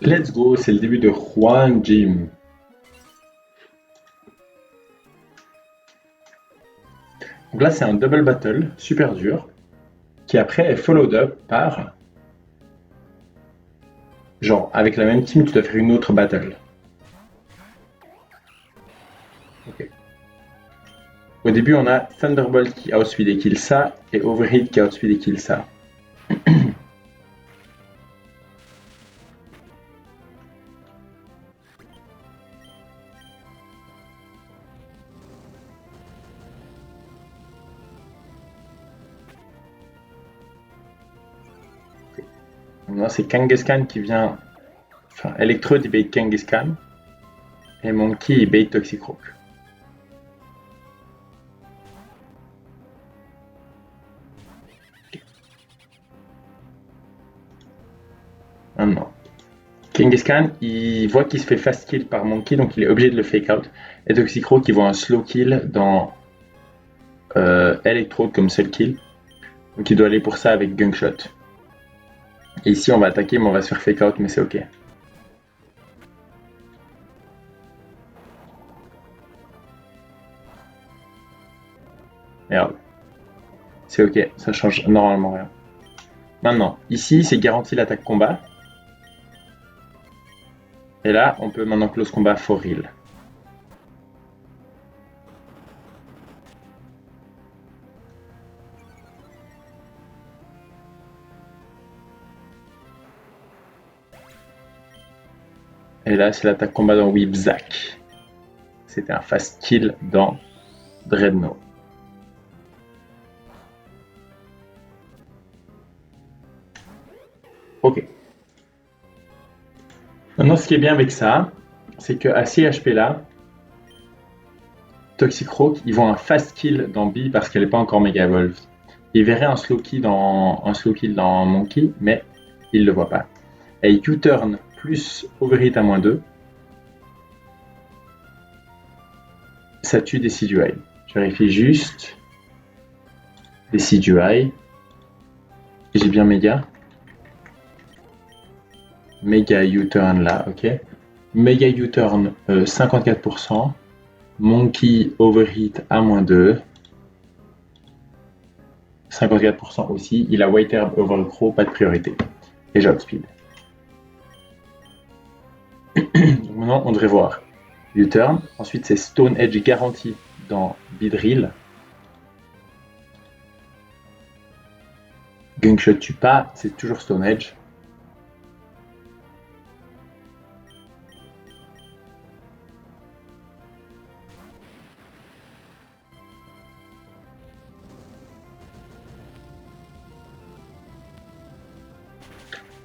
Let's go, c'est le début de Juan Jim. Donc là, c'est un double battle, super dur, qui après est followed up par, genre, avec la même team, tu dois faire une autre battle. Ok. Au début, on a Thunderbolt qui outspeed et kill ça, et Overheat qui outspeed et kill ça. Maintenant, c'est Kangaskhan qui vient. Enfin, Electrode, il bait Kangaskhan, et Monkey, il bait Toxicroak. Maintenant, Kangaskhan, il voit qu'il se fait fast kill par Monkey, donc il est obligé de le fake out. Et Toxicroak, il voit un slow kill dans Electrode comme seul kill. Donc il doit aller pour ça avec Gunkshot. Et ici, on va attaquer, mais on va se faire fake out, mais c'est ok. Merde. C'est ok, ça change normalement rien. Maintenant, ici, c'est garanti l'attaque combat. Et là, on peut maintenant close combat for real. Et là, c'est l'attaque combat dans Whipzack. C'était un fast kill dans Dreadnought. Ok. Maintenant, ce qui est bien avec ça, c'est qu'à ces HP là, Toxicroak, ils vont un fast kill dans B parce qu'elle n'est pas encore méga evolved. Ils verraient un slow kill dans Monkey, mais ils ne le voient pas. Et U-turn plus Overheat à -2, ça tue Decidueye. Je vérifie juste. Decidueye. J'ai bien méga. Méga U-turn là, ok. Méga U-turn 54%. Monkey Overheat à -2. 54% aussi. Il a White Herb Overcrow, pas de priorité. Et j'outspeed. Donc maintenant, on devrait voir U-turn. Ensuite, c'est Stone Edge garanti dans Beedrill. Gunkshot tue pas, c'est toujours Stone Edge.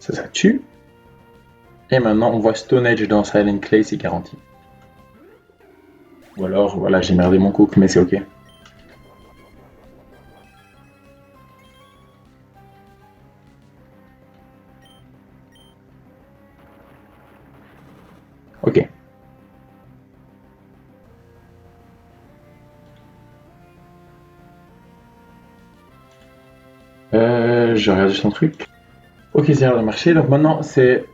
Ça tue. Et maintenant, on voit Stone Edge dans Silent Clay, c'est garanti. Ou alors, voilà, j'ai merdé mon cook, mais c'est ok. Ok. Je regarde juste un truc. Ok, c'est l'air de marcher. Donc maintenant, c'est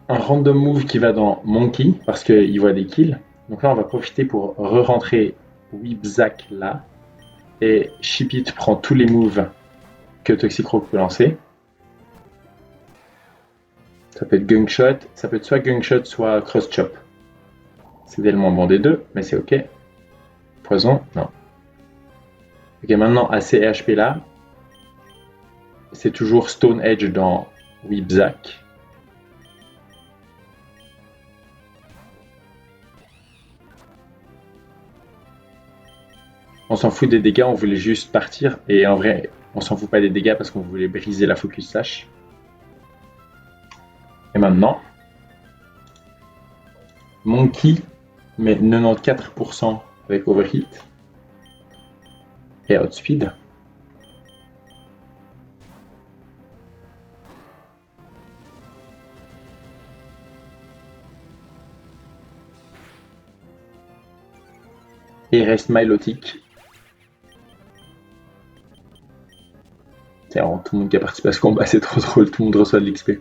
un random move qui va dans Monkey, parce qu'il voit des kills. Donc là, on va profiter pour re-rentrer Whipzack là. Et Shipit prend tous les moves que Toxicroak peut lancer. Ça peut être Gunkshot, ça peut être soit Gunkshot, soit Cross Chop. C'est tellement bon des deux, mais c'est ok. Poison, non. Ok, maintenant à ces HP là, c'est toujours Stone Edge dans Whipzack. On s'en fout des dégâts, on voulait juste partir. Et en vrai, on s'en fout pas des dégâts parce qu'on voulait briser la focus slash. Et maintenant, Monkey met 94% avec Overheat et Outspeed. Et il reste Milotic. C'est vraiment tout le monde qui a participé à ce combat, c'est trop drôle, tout le monde reçoit de l'XP.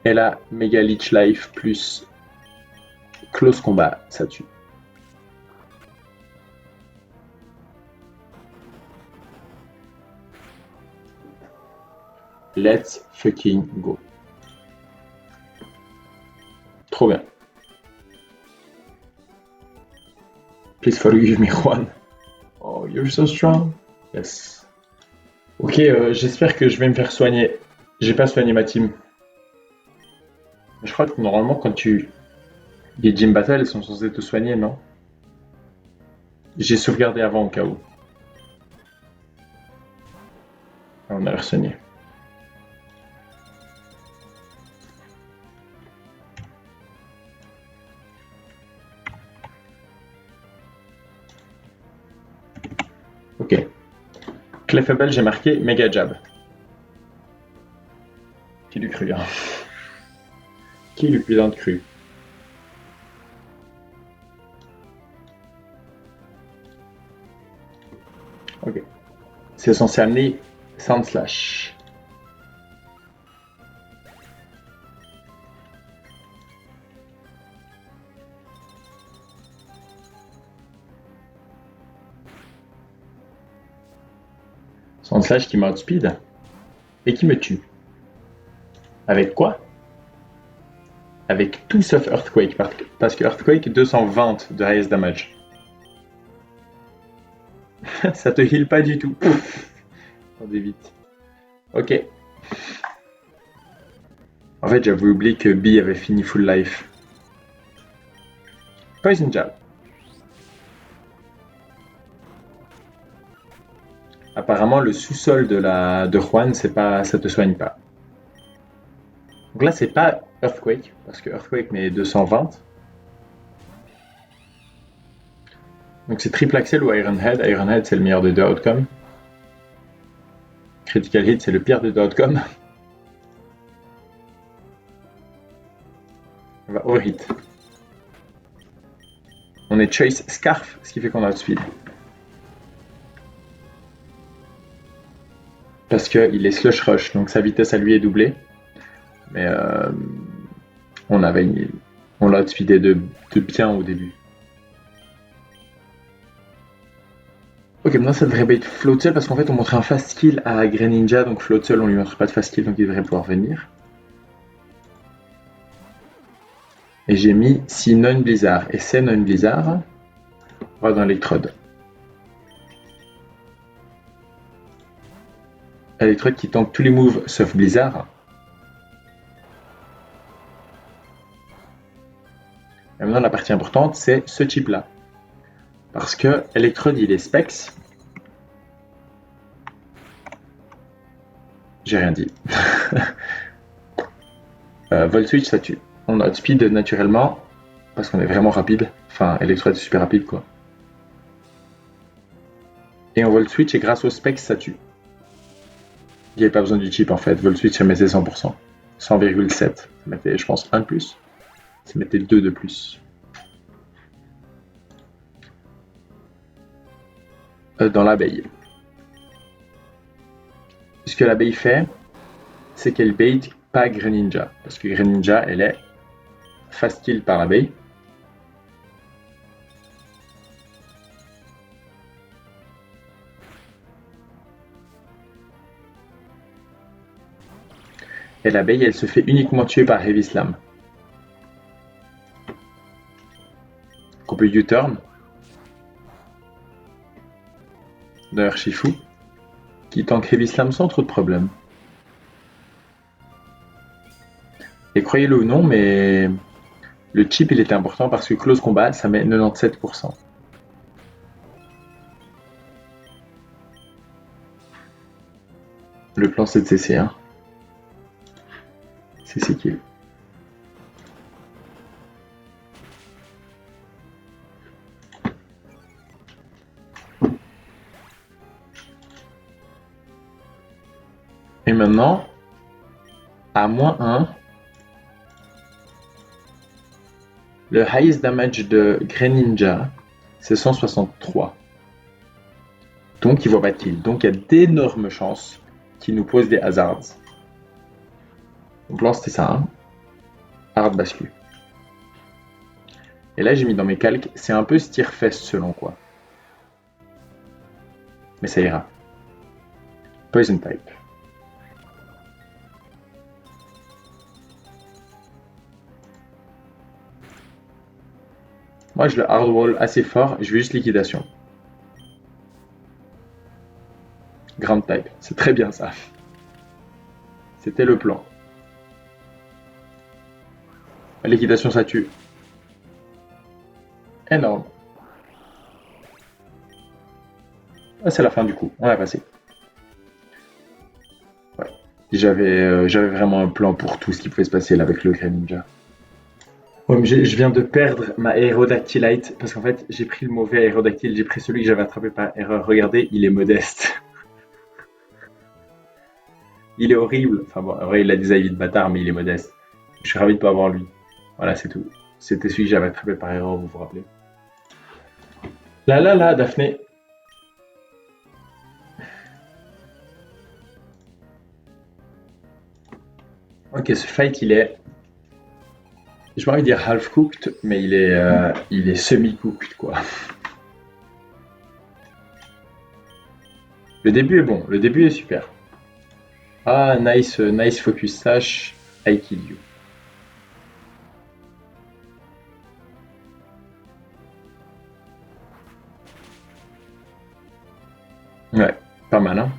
Et là, Mega Leech Life plus Close Combat, ça tue. Let's fucking go. Trop bien. Please forgive me, Juan. Oh, you're so strong. Yes. Ok, j'espère que je vais me faire soigner. J'ai pas soigné ma team. Je crois que normalement, quand tu. Les gym battles, elles sont censées te soigner, non? J'ai sauvegardé avant au cas où. On a soigné. Ok. Clefable, j'ai marqué Mega Jab. Qui lui cru, hein? Qui lui putain de cru? Ok. C'est censé amener Sound Slash. Sound Slash qui m'outspeed et qui me tue. Avec quoi? Avec tout sauf Earthquake, parce que Earthquake 220 de highest damage. Ça te heal pas du tout. On évite. Ok. En fait, j'avais oublié que B avait fini full life. Poison Jab. Apparemment, le sous-sol de Juan, c'est pas, ça te soigne pas. Donc là, c'est pas Earthquake, parce que Earthquake met 220. Donc c'est Triple Axel ou Iron Head. Iron Head, c'est le meilleur des deux outcomes. Critical Hit, c'est le pire des deux outcomes. On va overhit. On est Choice Scarf, ce qui fait qu'on a outspeed. Parce qu'il est Slush Rush, donc sa vitesse à lui est doublée. Mais on l'a outspeedé de bien au début. Ok, maintenant ça devrait être Floatzel parce qu'en fait on montrait un fast kill à Greninja, donc Floatzel on lui montre pas de fast kill donc il devrait pouvoir venir. Et j'ai mis si non Blizzard, et c'est non Blizzard, on va dans Electrode. Electrode qui tank tous les moves sauf Blizzard. Et maintenant la partie importante c'est ce chip là. Parce que Electrode il est Specs. J'ai rien dit. Volt Switch ça tue. On a outspeed naturellement parce qu'on est vraiment rapide. Enfin, Electrode est super rapide quoi. Et on Volt Switch et grâce au Specs ça tue. Il n'y avait pas besoin du chip en fait. Volt Switch ça mettait 100%. 100,7. Ça mettait je pense 1 de plus. Ça mettait 2 de plus. Dans l'abeille. Ce que l'abeille fait, c'est qu'elle bait pas Greninja. Parce que Greninja, elle est fast kill par l'abeille. Et l'abeille, elle se fait uniquement tuer par Heavy Slam. Donc on peut U-turn. D'ailleurs, Shifu, qui tank Heavy Slam sans trop de problèmes. Et croyez-le ou non, mais le chip il était important parce que close combat ça met 97%. Le plan c'est de CC, hein. CC kill. Et maintenant, à -1, le highest damage de Greninja, c'est 163. Donc il voit pas de kill. Donc il y a d'énormes chances qu'il nous pose des hazards. Donc là c'était ça. Hein. hard bascule. Et là, j'ai mis dans mes calques, c'est un peu Steerfest selon quoi. Mais ça ira. Poison type. Moi, je le hardwall assez fort, je veux juste liquidation. Ground type, c'est très bien ça. C'était le plan. Liquidation, ça tue. Énorme. Ah, c'est la fin du coup, on a passé. Ouais. J'avais vraiment un plan pour tout ce qui pouvait se passer là avec le Greninja. Ouais, mais je viens de perdre ma Aerodactylite parce qu'en fait j'ai pris le mauvais Aerodactyle, j'ai pris celui que j'avais attrapé par erreur. Regardez, il est modeste. Il est horrible. Enfin bon, en vrai, il a des avis de bâtard, mais il est modeste. Je suis ravi de pas avoir lui. Voilà, c'est tout. C'était celui que j'avais attrapé par erreur, vous vous rappelez. Là, Daphné. Ok, ce fight, il est. Je pas envie de dire half-cooked, mais il est semi-cooked, quoi. Le début est bon, le début est super. Ah, nice focus sash, I kill you. Ouais, pas mal, hein.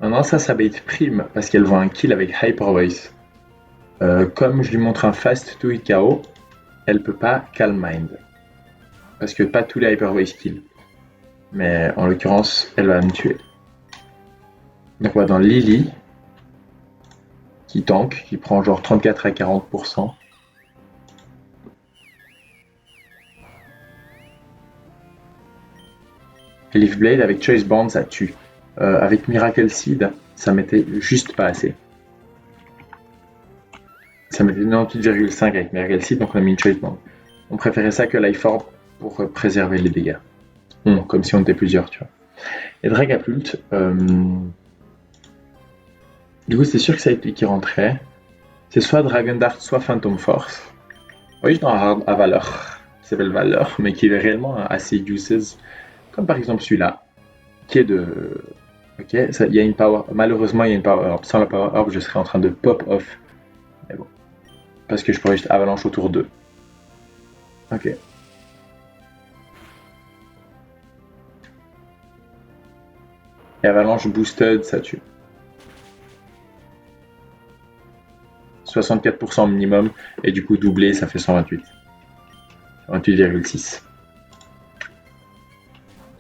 Maintenant, ça bait prime, parce qu'elle voit un kill avec Hyper Voice. Comme je lui montre un fast to KO, elle peut pas Calm Mind. Parce que pas tous les Hyper Voice kill. Mais en l'occurrence, elle va me tuer. Donc on va dans Lily, qui tank, qui prend genre 34 à 40%. Leaf Blade avec Choice Band, ça tue. Avec Miracle Seed, ça mettait juste pas assez. Ça mettait 98,5 avec Miracle Seed, donc on a mis une Choice Band. On préférait ça que Life Orb pour préserver les dégâts. Comme si on était plusieurs, tu vois. Et Dragapult, du coup, c'est sûr que c'est lui qui rentrait. C'est soit Dragon Dart, soit Phantom Force. Oui, dans un à valeur, qui s'appelle Valeur, mais qui est réellement assez uses. Comme par exemple celui-là, qui est de. Ok, il y a une power. Malheureusement, il y a une power herb. Sans la power herb, je serais en train de pop off. Mais bon. Parce que je pourrais juste avalanche autour d'eux. Ok. Et avalanche boosted, ça tue. 64% minimum, et du coup doublé, ça fait 128. 28,6.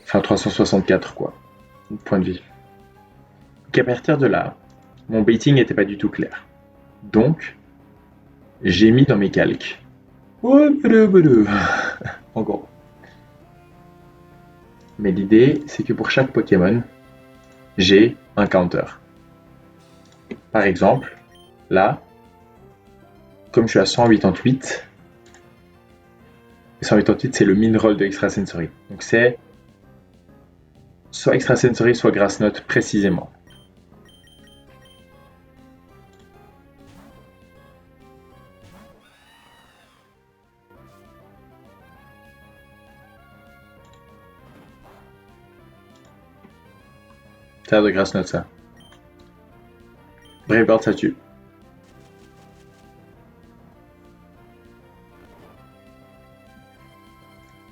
Enfin 364 quoi. Point de vie. Donc à partir de là, mon baiting n'était pas du tout clair. Donc, j'ai mis dans mes calques. En gros. Mais l'idée, c'est que pour chaque Pokémon, j'ai un counter. Par exemple, là, comme je suis à 188, 188 c'est le min-roll de Extrasensory. Donc c'est soit Extrasensory, soit Grass Knot précisément. C'est de Grass Knot ça. Brave Bird ça tue.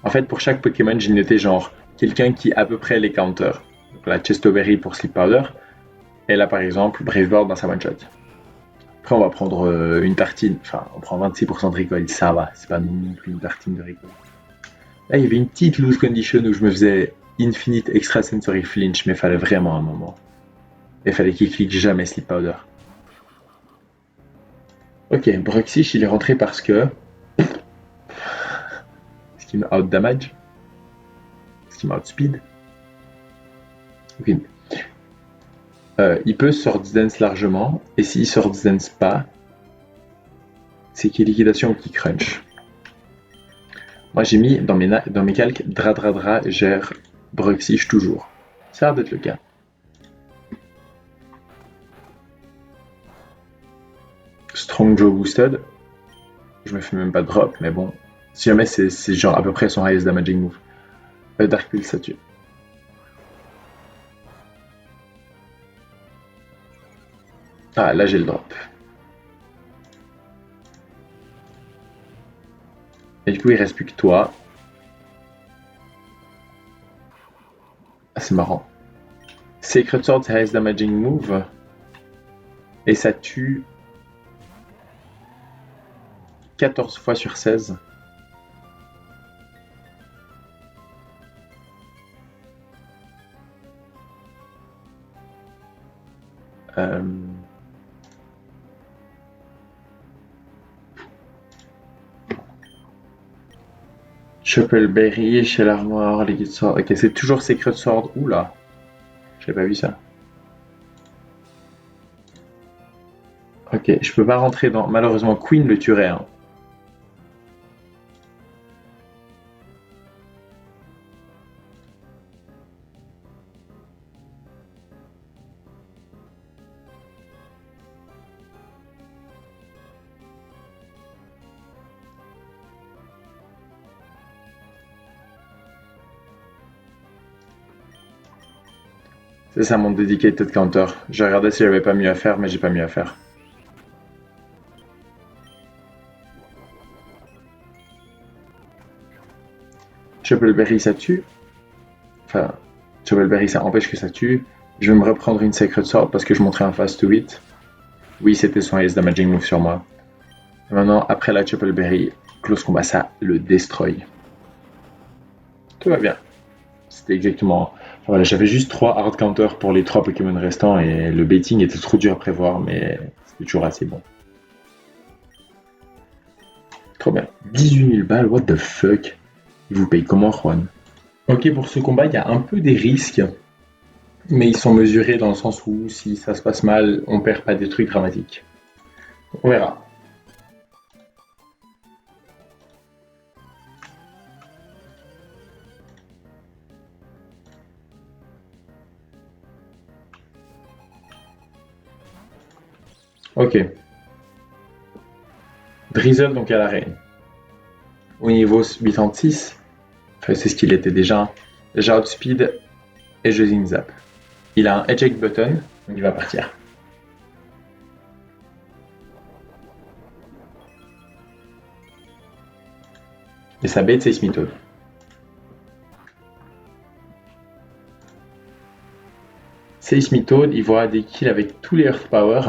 En fait, pour chaque Pokémon, j'ai noté genre quelqu'un qui à peu près les counter. Donc la Chestoberry pour Sleep Powder. Et là, par exemple, Brave Bird dans sa one shot. Après, on va prendre une tartine. Enfin, on prend 26% de recoil. Ça va, c'est pas non plus une tartine de recoil. Là, il y avait une petite loose condition où je me faisais Infinite Extrasensory Flinch, mais il fallait vraiment un moment. Il fallait qu'il clique jamais Sleep Powder. Ok, Bruxish, il est rentré parce que. Est-ce qu'il me out damage? Est-ce qu'il me out speed? Ok. Il peut sort dance largement, et s'il sort dance pas, c'est qu'il est liquidation ou qu'il crunch. Moi j'ai mis dans mes calques Dra gère Bruxish toujours. Ça a l'air d'être le cas. Strong Jaw Boosted. Je me fais même pas drop, mais bon. Si jamais c'est genre à peu près son highest damaging move. Dark Pulse, ça tue. Ah, là j'ai le drop. Et du coup, il reste plus que toi. Ah, c'est marrant. Sacred Sword, c'est highest damaging move. Et ça tue 14 fois sur 16. Euh... Shuffleberry, chez l'Armoire, Liquid Sword. Ok, c'est toujours Sacred Sword. Oula, j'ai pas vu ça. Ok, je peux pas rentrer dans. Malheureusement, Queen le tuerait. Hein. C'est ça mon dedicated counter. J'ai regardé si j'avais pas mieux à faire, mais j'ai pas mieux à faire. Shuffleberry, ça tue. Enfin, Shuffleberry, ça empêche que ça tue. Je vais me reprendre une Sacred Sword parce que je montrais un fast to hit. Oui, c'était son highest damaging move sur moi. Maintenant, après la Shuffleberry, close combat, ça le destroy. Tout va bien. C'était exactement. Enfin, voilà, j'avais juste 3 hard counters pour les 3 Pokémon restants et le baiting était trop dur à prévoir, mais c'était toujours assez bon. Trop bien. 18 000 balles, what the fuck? Il vous paye comment, Juan? Ok, pour ce combat, il y a un peu des risques, mais ils sont mesurés dans le sens où si ça se passe mal, on perd pas des trucs dramatiques. On verra. Ok. Drizzle donc à l'arène. Au niveau 86, enfin, c'est ce qu'il était déjà. Déjà outspeed et je zing zap. Il a un eject button, donc il va partir. Et sa bête, c'est Seismitoad. Seismitoad, il voit des kills avec tous les Earth Power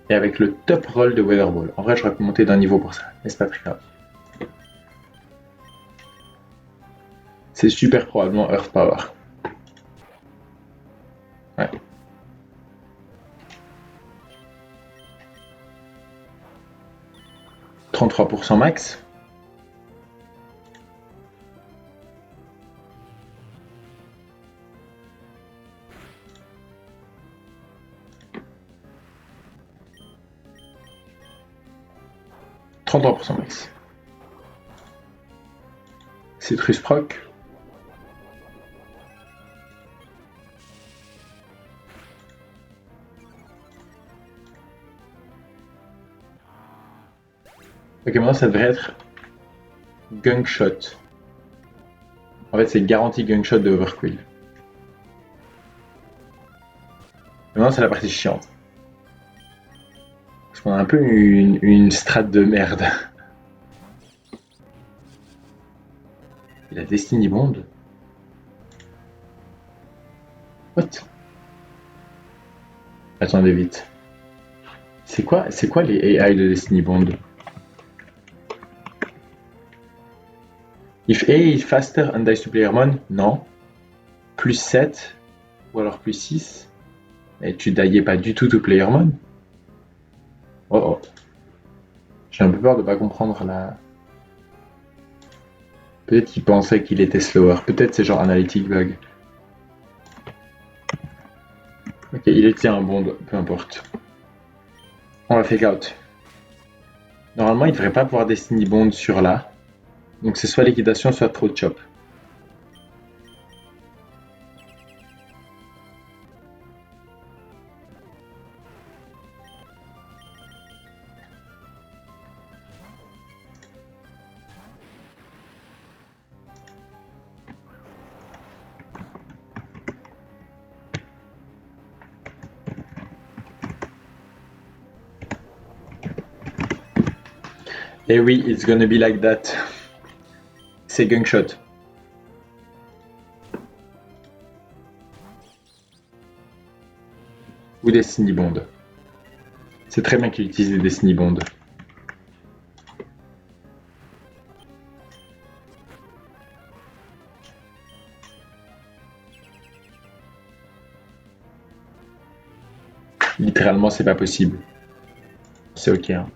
et avec le top roll de Weather Ball. En vrai, j'aurais pu monter d'un niveau pour ça, mais c'est pas très grave. C'est super probablement Earth Power. Ouais. 33% max. « 33% max. Citrus proc. Ok, maintenant ça devrait être Gunk Shot. En fait, c'est garantie Gunk Shot de Overquill. Maintenant, c'est la partie chiante. Parce qu'on a un peu une strat de merde. Il a Destiny Bond. What? Attendez vite. C'est quoi les AI de Destiny Bond? If A is faster and dies to Playermon, non. Plus 7, ou alors plus 6. Et tu daillais pas du tout to Playermon? Oh oh. J'ai un peu peur de pas comprendre la. Peut-être qu'il pensait qu'il était slower. Peut-être c'est genre analytic bug. Ok, il était un bond, peu importe. On va fake out. Normalement, il devrait pas pouvoir Destiny Bond sur là. Donc c'est soit liquidation, soit trop chop. Eh oui, it's gonna be like that. C'est Gunshot. Ou Destiny Bond. C'est très bien qu'il utilise les Destiny Bond. Littéralement, c'est pas possible. C'est ok. Hein.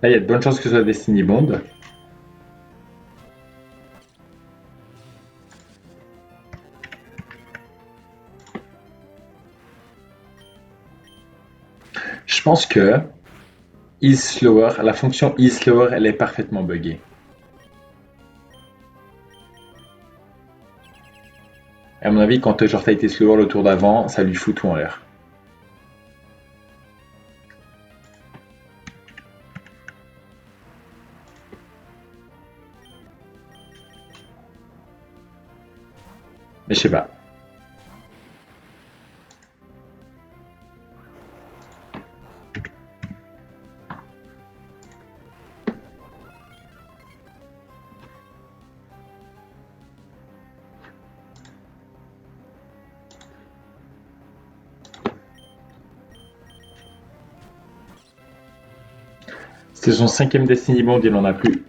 Là, il y a de bonnes chances que ce soit Destiny Bond. Je pense que Is Slower, la fonction Is Slower, elle est parfaitement buggée. Et à mon avis, quand genre t'as été slower le tour d'avant, ça lui fout tout en l'air. Mais je sais pas. C'était son 5e Destiny Bond, il en a plus.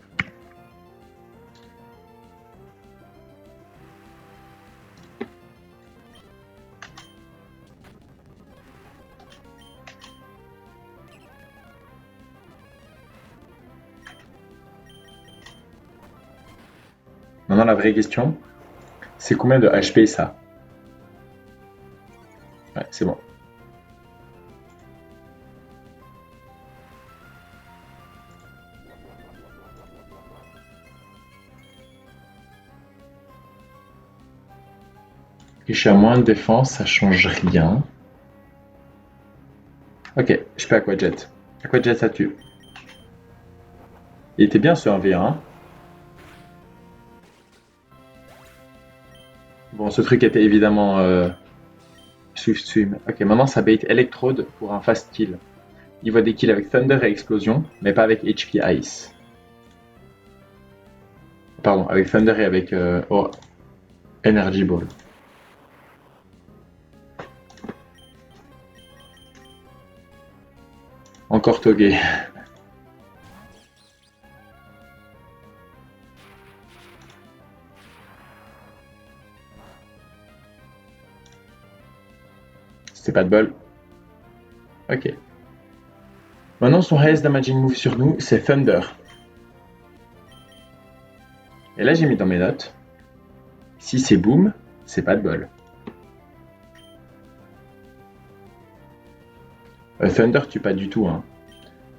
Maintenant, la vraie question, c'est combien de HP ça? Ouais, c'est bon. Et je suis à moins de défense, ça change rien. Ok, je fais Aquajet. Aquajet, ça tue. Il était bien ce 1v1. Bon, ce truc était évidemment Swift Swim. Ok, maintenant ça bait Electrode pour un fast kill. Il voit des kills avec Thunder et Explosion, mais pas avec HP Ice. Pardon, avec Thunder et avec Energy Ball. Encore Toge. C'était pas de bol. Ok. Maintenant, son highest damaging move sur nous, c'est Thunder. Et là, j'ai mis dans mes notes. Si c'est Boom, c'est pas de bol. Thunder tue pas du tout. Hein.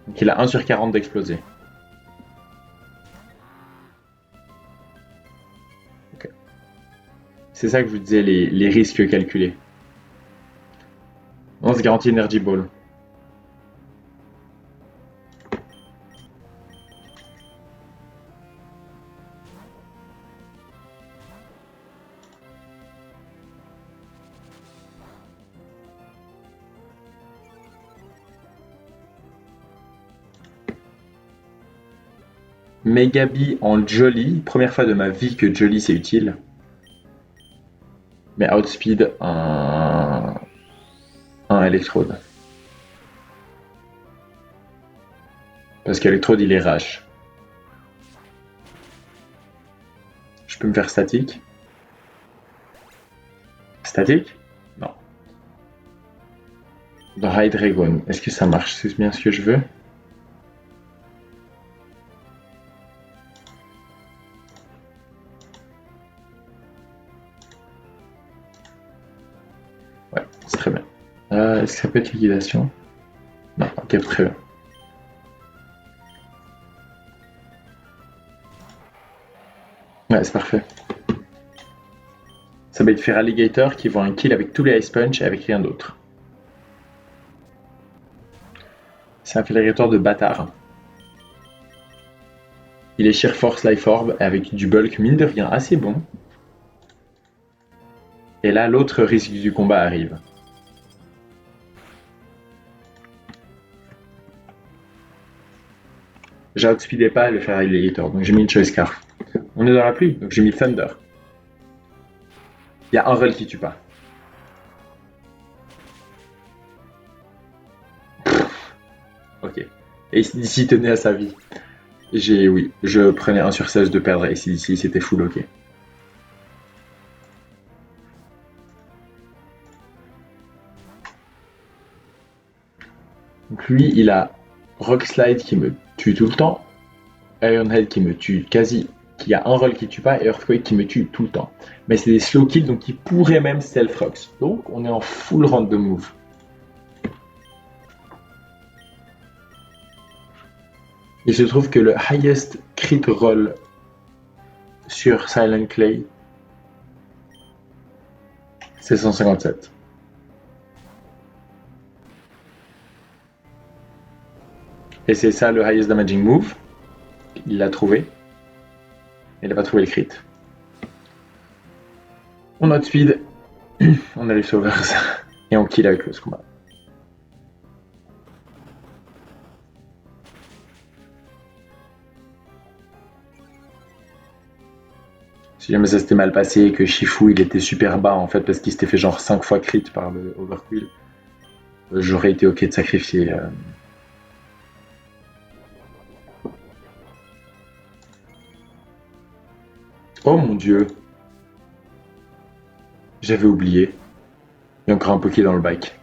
Donc il a 1 sur 40 d'exploser. Okay. C'est ça que je vous disais, les risques calculés. On se garantit Energy Ball. Megabi en Jolly. Première fois de ma vie que Jolly c'est utile. Mais Outspeed un Electrode. Parce qu'Electrode il est rash. Je peux me faire statique. Statique? Non. Dans High Dragon, est-ce que ça marche? C'est bien ce que je veux? Ouais, c'est très bien. Est-ce que ça peut être liquidation? Non, ok, très bien. Ouais, c'est parfait. Ça va être faire Alligator qui voit un kill avec tous les Ice Punch et avec rien d'autre. C'est un Alligator de bâtard. Il est Sheer Force Life Orb avec du bulk, mine de rien, assez bon. Et là, l'autre risque du combat arrive. J'outspeedais pas le Fire Alligator, donc j'ai mis une Choice Scarf. On est dans la pluie, donc j'ai mis Thunder. Il y a un roll qui tue pas. Ok. Et d'ici tenait à sa vie. Oui, je prenais 1 sur 16 de perdre et d'ici c'était full ok. Donc lui, il a Rock Slide qui me tue tout le temps, Ironhead qui me tue quasi, qui a un roll qui tue pas, et Earthquake qui me tue tout le temps. Mais c'est des slow kills, donc il pourrait même Stealth Rocks. Donc on est en full random move. Il se trouve que le highest crit roll sur Silent Clay, c'est 157. Et c'est ça le highest damaging move. Il l'a trouvé. Il n'a pas trouvé le crit. On outspeed, on a les sauveurs et on kill avec le combat. Si jamais ça s'était mal passé et que Shifu il était super bas en fait parce qu'il s'était fait genre 5 fois crit par le Overquill, j'aurais été ok de sacrifier. Oh mon dieu, j'avais oublié. Il y a encore un Poké dans le bac.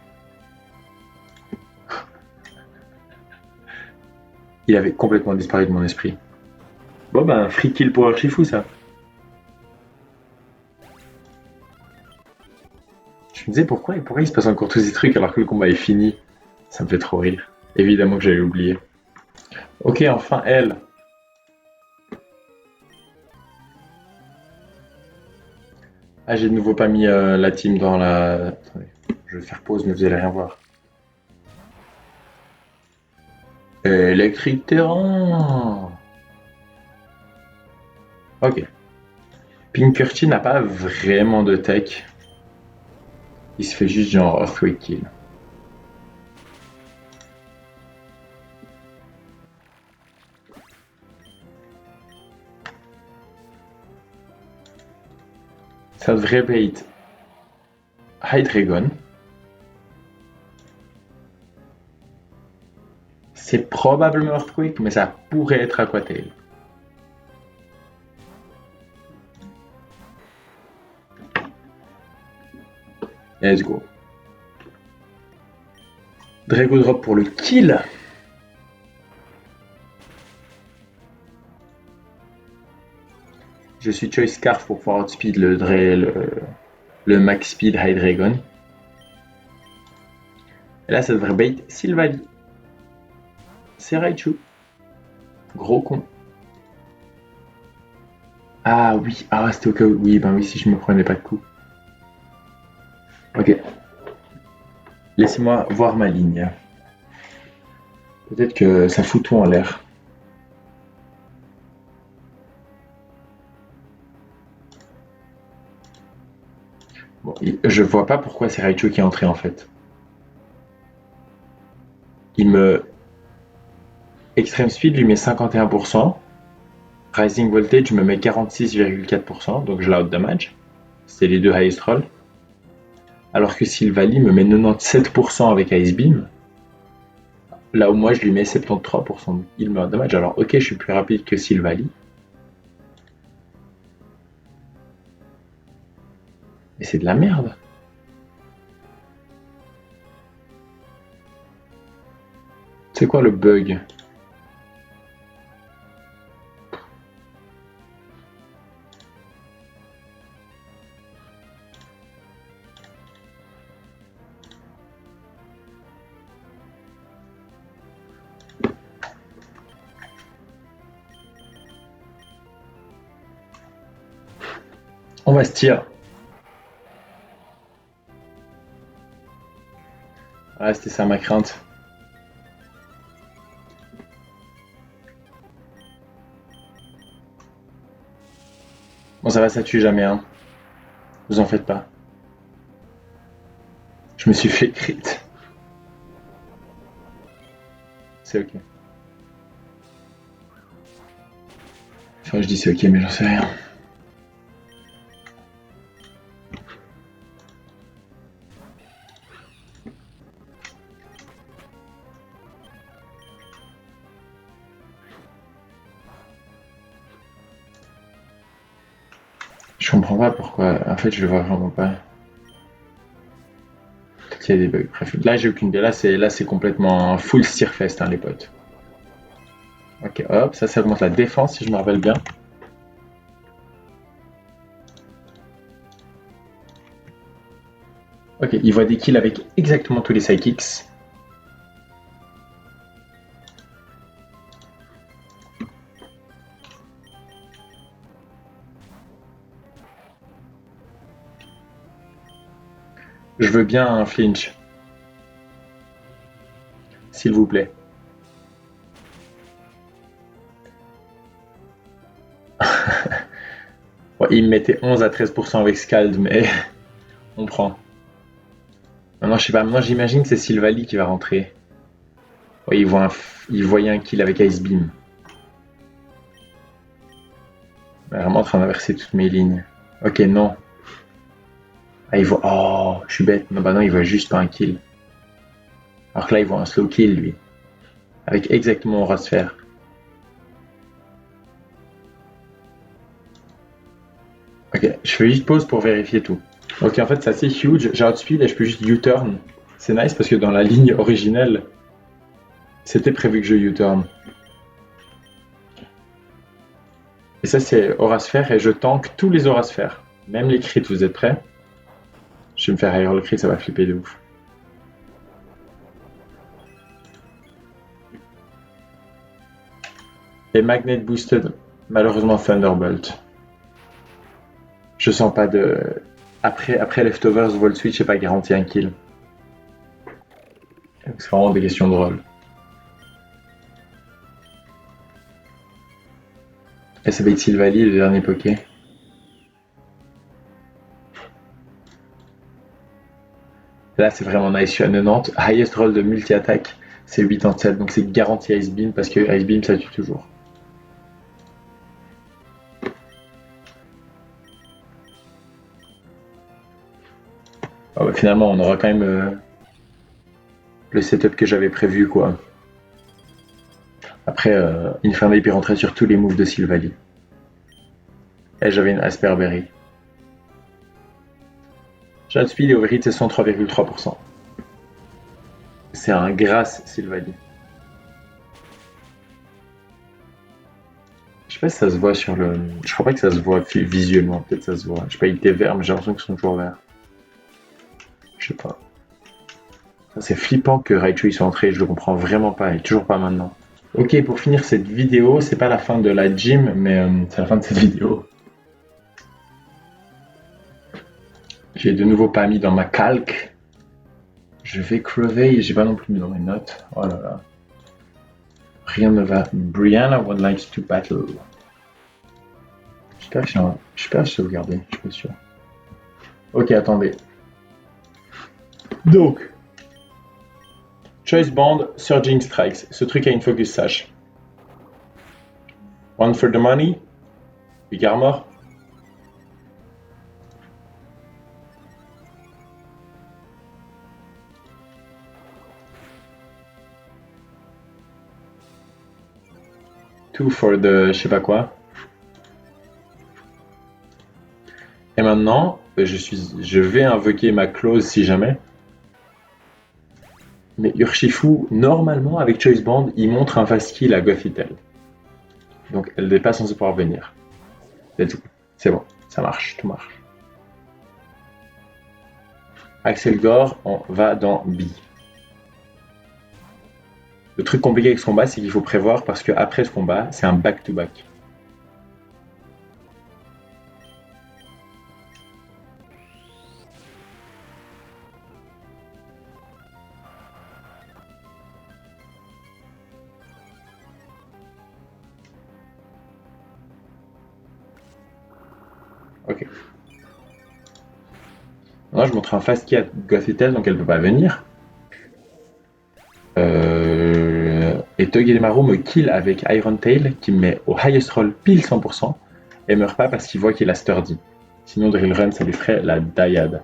Il avait complètement disparu de mon esprit. Bon ben, free kill pour Shifu ça. Je me disais pourquoi il se passe encore tous ces trucs alors que le combat est fini. Ça me fait trop rire. Évidemment que j'avais oublié. Ok, enfin elle. Ah, j'ai de nouveau pas mis la team dans la. Attendez, je vais faire pause, mais vous allez rien voir. Électrique terrain. Ok. Pinkerton n'a pas vraiment de tech. Il se fait juste genre Earthquake Kill. Ça devrait bait Hydreigon. C'est probablement Earthquake, mais ça pourrait être Aquatail. Let's go. Drago Drop pour le kill. Je suis Choice Scarf pour pouvoir outspeed le max speed Hydreigon. Et là, ça devrait bait Sylvanie. C'est Raichu. Gros con. Ah oui, ah c'était au cas où. Oui, ben oui, si je me prenais pas de coup. Ok. Laissez-moi voir ma ligne. Peut-être que ça fout tout en l'air. Bon, je vois pas pourquoi c'est Raichu qui est entré en fait. Il me. Extreme Speed lui met 51%. Rising Voltage me met 46,4%, donc je la outdamage. C'est les deux highest rolls. Alors que Sylvally me met 97% avec Ice Beam. Là où moi je lui mets 73%. Donc il me outdamage. Alors ok, je suis plus rapide que Sylvally. Mais c'est de la merde. C'est quoi le bug? On va se tirer. Ouais, c'était ça ma crainte. Bon, ça va, ça tue jamais, hein. Vous en faites pas. Je me suis fait crit. C'est ok. Enfin, je dis c'est ok, mais j'en sais rien. Je comprends pas pourquoi. En fait, je le vois vraiment pas. Peut-être qu'il y a des bugs. Bref, là, j'ai aucune idée. Là, c'est complètement un full Steerfest, hein, les potes. Ok, hop, ça augmente la défense, si je me rappelle bien. Ok, il voit des kills avec exactement tous les psychics. Je veux bien un flinch. S'il vous plaît. Bon, il me mettait 11 à 13% avec Scald, mais on prend. Maintenant, je sais pas, moi j'imagine que c'est Sylvalie qui va rentrer. Ouais, il voyait un kill avec Ice Beam. Vraiment en train d'inverser toutes mes lignes. Ok, non. Ah, il voit. Oh, je suis bête. Non, bah non, il voit juste pas un kill. Alors que là, il voit un slow kill, lui. Avec exactement Aura Sphère. Ok, je fais juste pause pour vérifier tout. Ok, en fait, c'est assez huge. J'ai outspeed et je peux juste U-turn. C'est nice parce que dans la ligne originelle, c'était prévu que je U-turn. Et ça, c'est Aura Sphère et je tank tous les Aura Sphères. Même les crits, vous êtes prêts? Je vais me faire ailleurs le crit, ça va flipper de ouf. Et Magnet Boosted, malheureusement Thunderbolt. Je sens pas de. Après Leftovers, Volt Switch, j'ai pas garanti un kill. C'est vraiment des questions drôles. Et ça va être Sylvalie, le dernier poké. Là, c'est vraiment nice. Je suis à 90. Highest roll de multi-attaque, c'est 87. Donc c'est garanti Ice Beam parce que Ice Beam, ça tue toujours. Ah ouais, finalement, on aura quand même le setup que j'avais prévu, quoi. Après, Infernal peut rentrer sur tous les moves de Sylvalie. Et j'avais une Asperberry. J'ai speed et overhit, c'est 103,3%. C'est un grâce Sylvalie. Je sais pas si ça se voit sur le. Je crois pas que ça se voit visuellement, peut-être ça se voit. Je sais pas, il était vert, mais j'ai l'impression qu'ils sont toujours verts. Je sais pas. C'est flippant que Raichu soit entré, je le comprends vraiment pas, et toujours pas maintenant. Ok, pour finir cette vidéo, c'est pas la fin de la gym, mais c'est la fin de cette vidéo. J'ai de nouveau pas mis dans ma calque. Je vais crever et j'ai pas non plus mis dans mes notes. Oh là là. Rien ne va. Brianna would like to battle. J'espère que je sauvegardé, je suis pas sûr. Ok, attendez. Donc, Choice Band, Surging Strikes. Ce truc a une focus sash. One for the money. Big Armor. Two for the je sais pas quoi. Et maintenant, je vais invoquer ma clause si jamais. Mais Urshifu, normalement, avec Choice Band, il montre un fast kill à Gothitelle. Donc elle n'est pas censée pouvoir venir. C'est tout. C'est bon, ça marche, tout marche. Axel Gore, on va dans B. Le truc compliqué avec ce combat, c'est qu'il faut prévoir parce que après ce combat, c'est un back-to-back. Ok. Moi, je montre un fast key à Gothitelle, donc elle peut pas venir. Et Togedemaru me kill avec Iron Tail, qui me met au highest roll pile 100%, et meurt pas parce qu'il voit qu'il a sturdy. Sinon, Drill Run, ça lui ferait la dayade.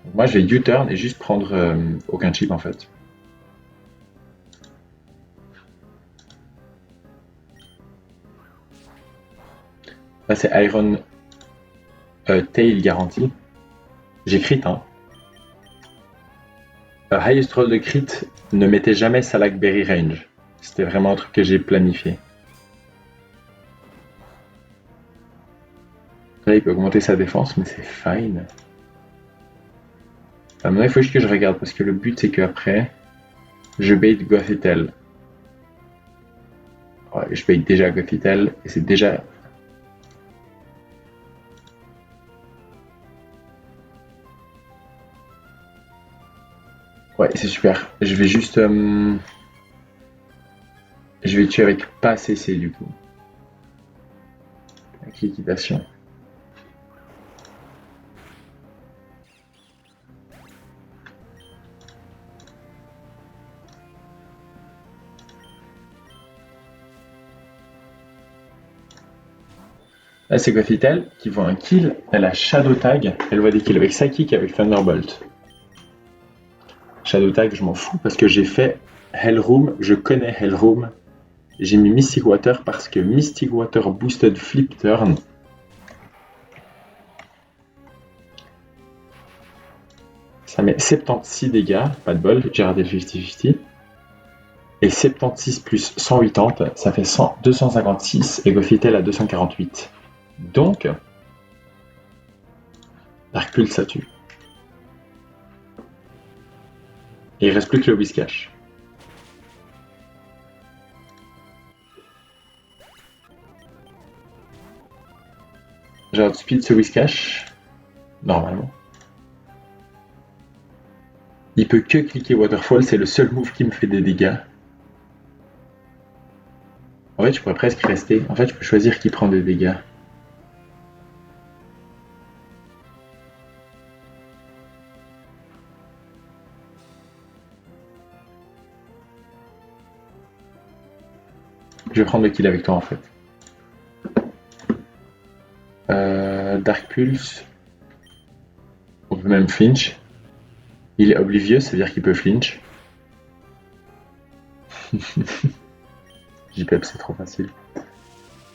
Donc moi, je vais U-turn et juste prendre aucun chip en fait. Là, c'est Iron Tail garanti. J'ai crit, hein. Highest roll de crit, ne mettez jamais Salakberry range. C'était vraiment un truc que j'ai planifié. Là, il peut augmenter sa défense, mais c'est fine. Maintenant, il faut juste que je regarde, parce que le but, c'est qu'après, je bait Gothitelle. Ouais, je bait déjà Gothitelle, et c'est déjà... Ouais, c'est super. Je vais juste... Je vais tuer avec pas CC, du coup. Avec l'équitation. Là, c'est Gothitelle qui voit un kill. Elle a Shadow Tag. Elle voit des kills avec Psychic et avec Thunderbolt. Shadow Tag, je m'en fous parce que j'ai fait Hellroom. Je connais Hellroom. J'ai mis Mystic Water parce que Mystic Water Boosted Flip Turn. Ça met 76 dégâts. Pas de bol, j'ai raté le 50-50. Et 76 plus 180, ça fait 256 et Gothitelle à 248. Donc, Dark Pulse, ça tue. Et il reste plus que le Whiscash. J'ai speed ce Whiscash. Normalement. Il peut que cliquer Waterfall, c'est le seul move qui me fait des dégâts. En fait, je pourrais presque rester. En fait, je peux choisir qui prend des dégâts. Je vais prendre le kill avec toi en fait. Dark Pulse. On peut même flinch. Il est oblivious, ça veut dire qu'il peut flinch. JPEP, c'est trop facile.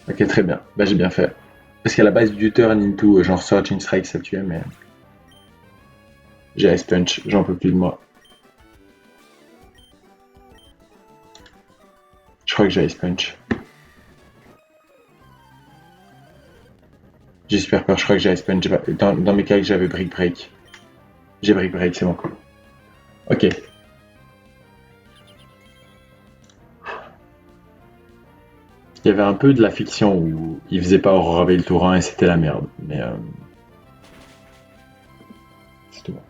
Ok, très bien. Bah, j'ai bien fait. Parce qu'à la base du turn into genre Surging Strike, ça tuait, mais. J'ai Ice Punch, j'en peux plus de moi. Je crois que j'ai Ice Punch. J'ai super peur, je crois que j'ai Ice Punch. Dans mes cas, j'avais Brick Break. J'ai Brick Break, c'est bon. Ok. Il y avait un peu de la fiction où il faisait pas Aurora Veil Tour 1 et c'était la merde. Mais c'est tout bon.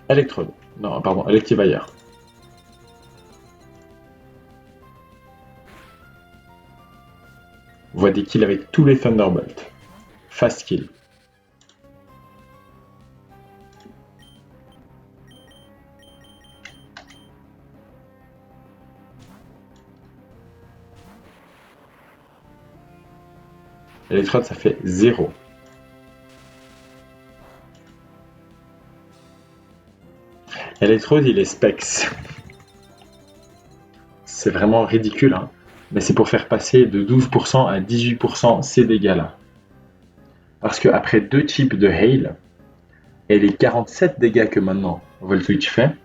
Electrode. Non, pardon, Electivire. Voit des kills avec tous les Thunderbolts. Fast kill. Electrode, ça fait 0. Electrode, il est Specs. C'est vraiment ridicule, hein. Mais c'est pour faire passer de 12% à 18% ces dégâts-là. Parce qu'après 2 chips de Hail, et les 47 dégâts que maintenant Voltwitch fait,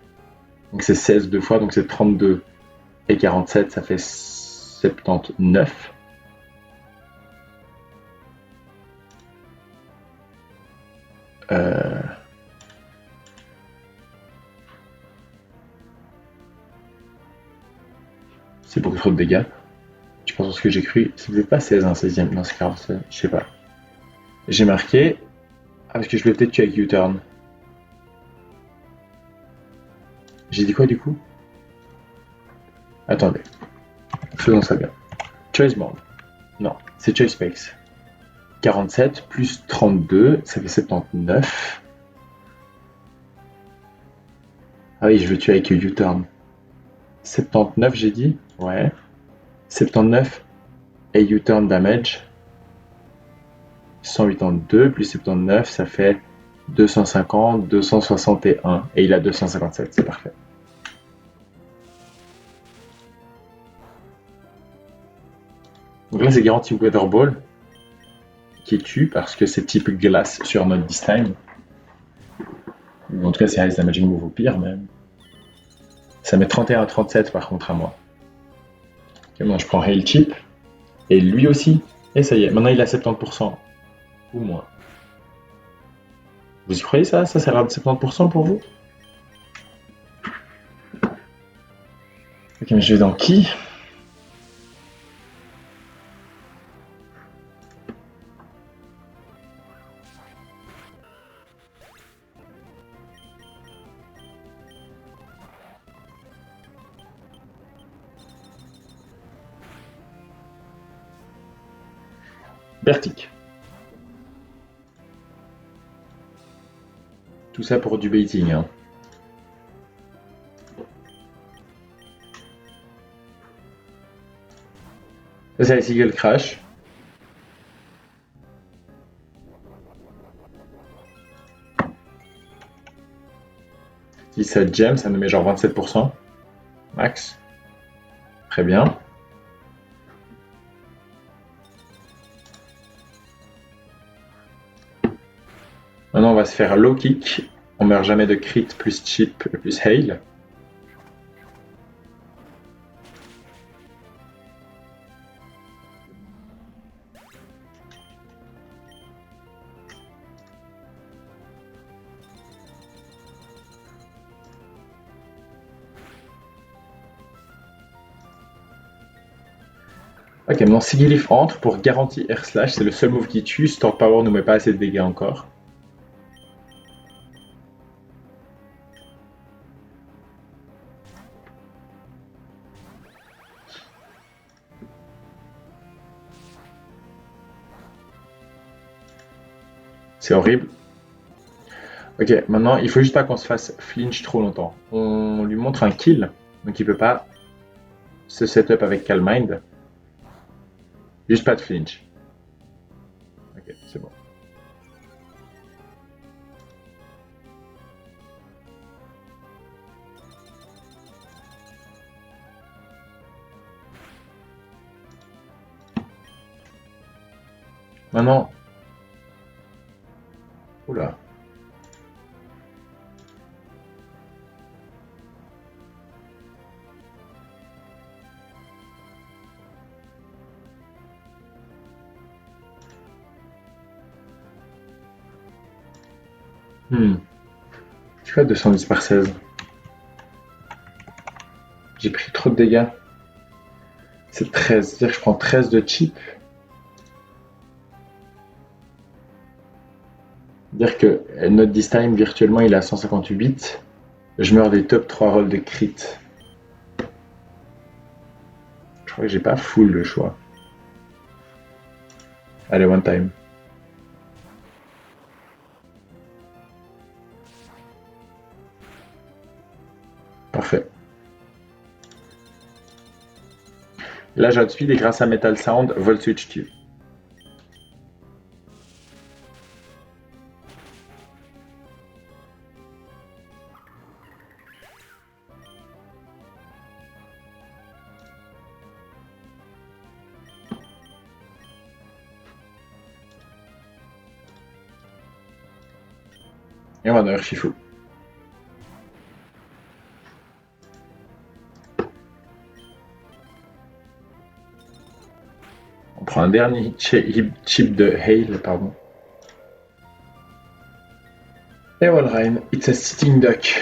donc c'est 16 deux fois, donc c'est 32 et 47, ça fait 79. C'est beaucoup trop de dégâts. Je pense que ce que j'ai cru, c'est peut-être pas 16, hein, 16ème, non c'est 47, je sais pas. J'ai marqué, ah parce que je l'ai peut-être tué avec U-turn. J'ai dit quoi du coup? Attendez, faisons ça bien. Choice Band. Non, c'est Choice Specs. 47 plus 32, ça fait 79. Ah oui, je veux tuer avec U-turn. 79, j'ai dit? Ouais. 79 et U-turn damage. 182 plus 79, ça fait 250, 261. Et il a 257, c'est parfait. Donc là, c'est garanti Weather Ball qui tue parce que c'est type glace sur notre this time. Ou en tout cas, c'est Ice Damaging Move au pire, mais. Ça met 31 à 37 par contre à moi. Ok, maintenant je prends Hail Chip. Et lui aussi. Et ça y est, maintenant il a 70%. Ou moins. Vous y croyez ça? Ça a l'air de 70% pour vous? Ok, mais je vais dans qui? Bertic. Tout ça pour du baiting. Hein. Ça, c'est la Seagull Crash. Si ça gem, ça nous met genre 27%. Max. Très bien. Maintenant, on va se faire low kick. On meurt jamais de crit plus chip plus hail. Ok, maintenant Sigilif entre pour garantie Air Slash, c'est le seul move qui tue, Store Power ne met pas assez de dégâts encore. C'est horrible. Ok, maintenant il faut juste pas qu'on se fasse flinch trop longtemps. On lui montre un kill, donc il peut pas se setup avec Calm Mind. Juste pas de flinch. Ok, c'est bon. Maintenant. Oula. C'est quoi 210 par 16? J'ai pris trop de dégâts. C'est 13. C'est-à-dire que je prends 13 de chip. Dire que notre this time virtuellement il est à 158. Je meurs des top 3 rolls de crit. Je crois que j'ai pas full le choix. Allez, one time. Parfait. Là, j'outspeed et grâce à Metal Sound, Volt Switch tue. Et on va dans Urshifu. On prend un dernier chip de Hail, pardon. Et Walrein, it's a sitting duck.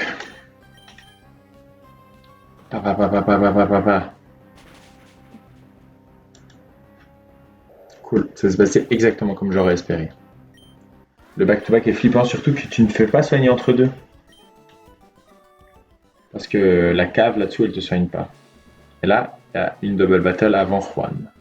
Papa. Cool, ça se passait exactement comme j'aurais espéré. Le back-to-back est flippant, surtout que tu ne fais pas soigner entre deux. Parce que la cave là-dessous, elle te soigne pas. Et là, il y a une double battle avant Juan.